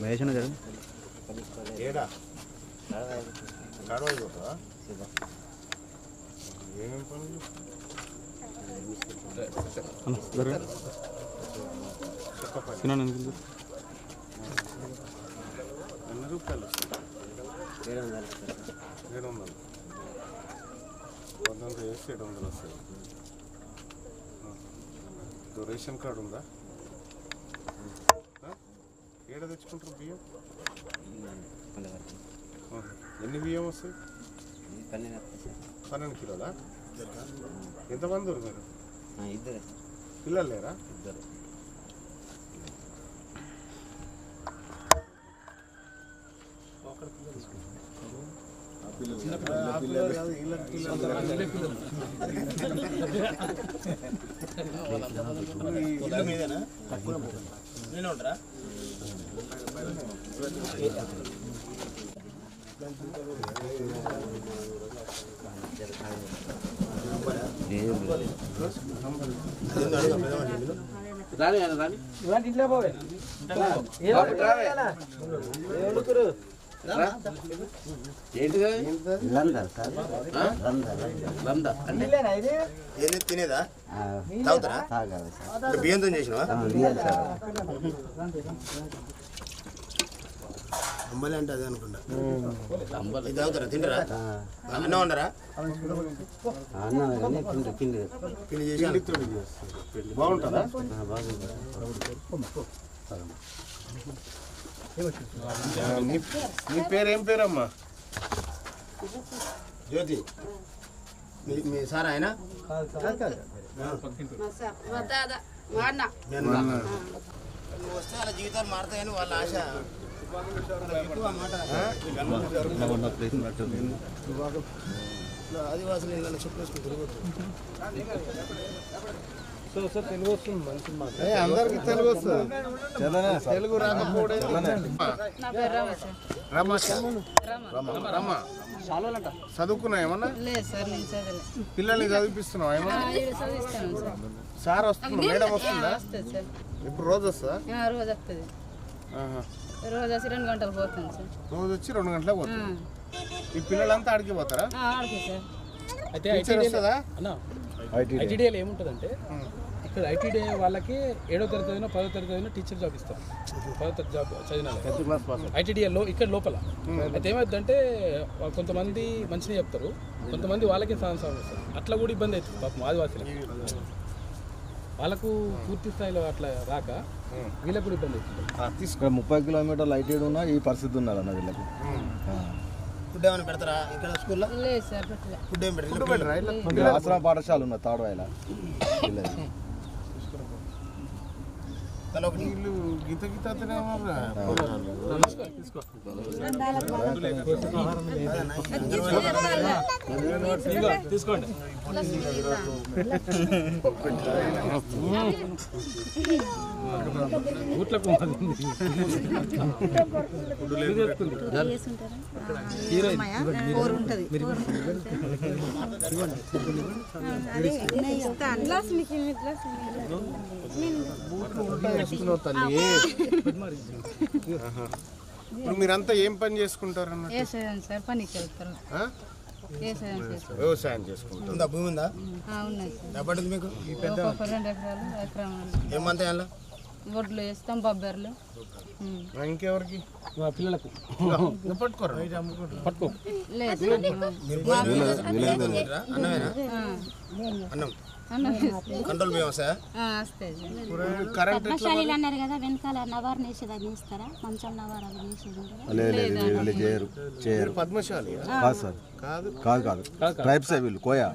మహేష్ గారు ఏడా కాడవైపోతుందా ఏమేమి పనులు ఎన్ని రూపాయలు వస్తాయి 700 వందంతా వేసి 700 వస్తాయి. రేషన్ కార్డు ఉందా? ఏడ తెచ్చుకుంటారు బియ్యం? ఎన్ని బియ్యం వస్తాయి? 12 కిలోలా? ఎంతమంది మీరు? ఇద్దరే. పిల్లలు లేరా? ఇద్దరు. నేను ఉంటారా? రాని రాని ఇంట్లో పోవే తినేదా? తాగుతారా? బియ్యంతో చేసినవా? అంబలి అంటే అదే అనుకుంటా. ఇది తాగుతారా? తింటారా? అన్నం ఉండరా? పిండి చేసి బాగుంటుందా? నీ పేరు ఏం పేరమ్మా? జ్యోతి. మీ సార్ ఆయన వస్తే వాళ్ళ జీవితాలు మారుతాయని వాళ్ళ ఆశ. ఆదివాసులు ఇళ్ళని చెప్పేసుకుని తిరగొచ్చు. తెలుగు వస్తుంది మంచి మాట. అందరికి తెలుగు వస్తుంది. తెలుగు రాకపోవడం చదువుకున్నా ఏమన్నా? పిల్లల్ని చదివిపిస్తున్నావా ఏమన్నా? సార్ వస్తున్నా? మేడం వస్తుందా? ఇప్పుడు రోజు వస్తుందా? రోజు వస్తుంది. రోజు వచ్చి 2 గంటలు పోతుంది సార్. రోజు వచ్చి 2 గంటలకు పోతుంది. ఈ పిల్లలంతా ఆడికి పోతారా? ఆడికి సార్. అయితే ఐటీడీఏలో ఏముంటుందంటే ఇక్కడ ఐటీడీఏ వాళ్ళకి 7వ తరగతి అయినా 10వ తరగతి అయినా టీచర్ జాబ్ ఇస్తారు. 10వ తరగతి జాబ్ చదివిన ఐటీడీఏలో ఇక్కడ లోపల. అయితే ఏమవుతుందంటే కొంతమంది మంచిగా చెప్తారు, కొంతమంది వాళ్ళకే సాధన ఇస్తారు. అట్లా కూడా ఇబ్బంది అవుతుంది పాపం ఆదివాసీలకు. వాళ్ళకు పూర్తి స్థాయిలో అట్లా రాక వీళ్ళకి కూడా ఇబ్బంది అవుతుంది. 30 కిలోమీటర్లు ఐటీడీ ఉన్నా ఈ పరిస్థితి ఉన్నారన్న వీళ్ళకి. ఫుడ్ ఏమైనా పెడతారా ఇక్కడ స్కూల్లో? లేదు సార్. ఫుడ్ ఏం పెడతారు? ఆశ్రమ పాఠశాల ఉన్న తాడవాయిల వీళ్ళు గీత గీత తీసుకోండి. ఊట్లకు ఇప్పుడు మీరంతా ఏం పని చేసుకుంటారు అన్న? సార్ పనికి వెళ్తారు. వ్యవసాయం చేసుకుంటారు. ఉందా? భూమి ఉందా? ఉన్నాయి. ఎప్పటిది మీకు? 2 ఎకరాలు. ఏమంతా వడ్లు వేస్తాం బొబ్బర్లు. ఇంకెవరికి పిల్లలకు పట్టుకోరు పట్టుకో. లేదు అన్నం అన్నం కంట్రోల్ బియ్యం వస్తాయా? వస్తాయి. కరెంట్ పద్మశాలీలు అన్నారు కదా, వెనకాల నవారు నేసేది అది నేస్తారా? మంచం నవారు అవి నేసేది ఉంటుందా? లేదు వీళ్ళు చేయరు పద్మశాలి కాదు సార్, కాదు కాదు ట్రైబ్స్ వీళ్ళు కోయా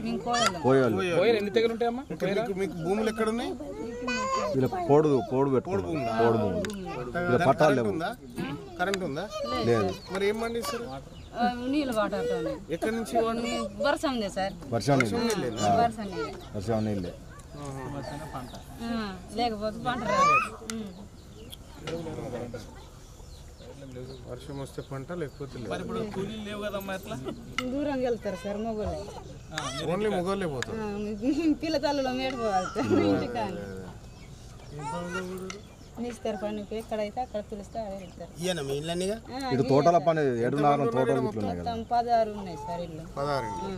మేము కోయాలి. కోయాలు కోయలు ఎన్ని తెగలు ఉంటాయమ్మా? మీకు భూములు ఎక్కడ ఉన్నాయి? వీళ్ళ పోడు పెట్టుకుంటారు. పోడు భూములు వీళ్ళ పట్టాలు లేవు. కరెంట్ ఉందా? లేదు. మరి ఏం పండిస్తారు? నీళ్ళు వాటర్తోనే. ఎక్కడి నుంచి? వర్షం ఉంది సార్, వర్షం నీళ్ళు వర్షం నీళ్ళు. వర్షం నీళ్ళే. లేకపోతే పంట రాదు. వర్షం వస్తే పంట, లేకపోతే దూరంగా వెళ్తారు సార్ మొగోళ్ళు. ఓన్లీ మొగోళ్ళే పోతారు. పిల్లతల్లలో మేడిపోవాలి ఇంటికాని ఇస్తారు పనికి. ఎక్కడైతే అక్కడ పిలిస్తే అదే వెళ్తారు. ఇయ్యనా మీ ఇళ్ళన్నీగా? ఇటు తోటల పని 7 తోటలు ఇట్లున్నాయి కదా. మొత్తం 16 ఉన్నాయి సార్ ఇల్లు. 16.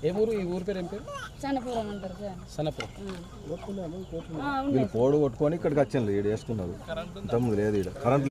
ఏ ఊరు? ఈ ఊరు పేరు ఏం పేరు? చన్నపురం అంటారు సార్. సన్నపురం. వీళ్ళు పోడు కొట్టుకొని ఇక్కడికి వచ్చిండ్రు. ఈడ వేసుకున్నారు. ఇంతకుముందు లేదు ఈడ కరెంట్.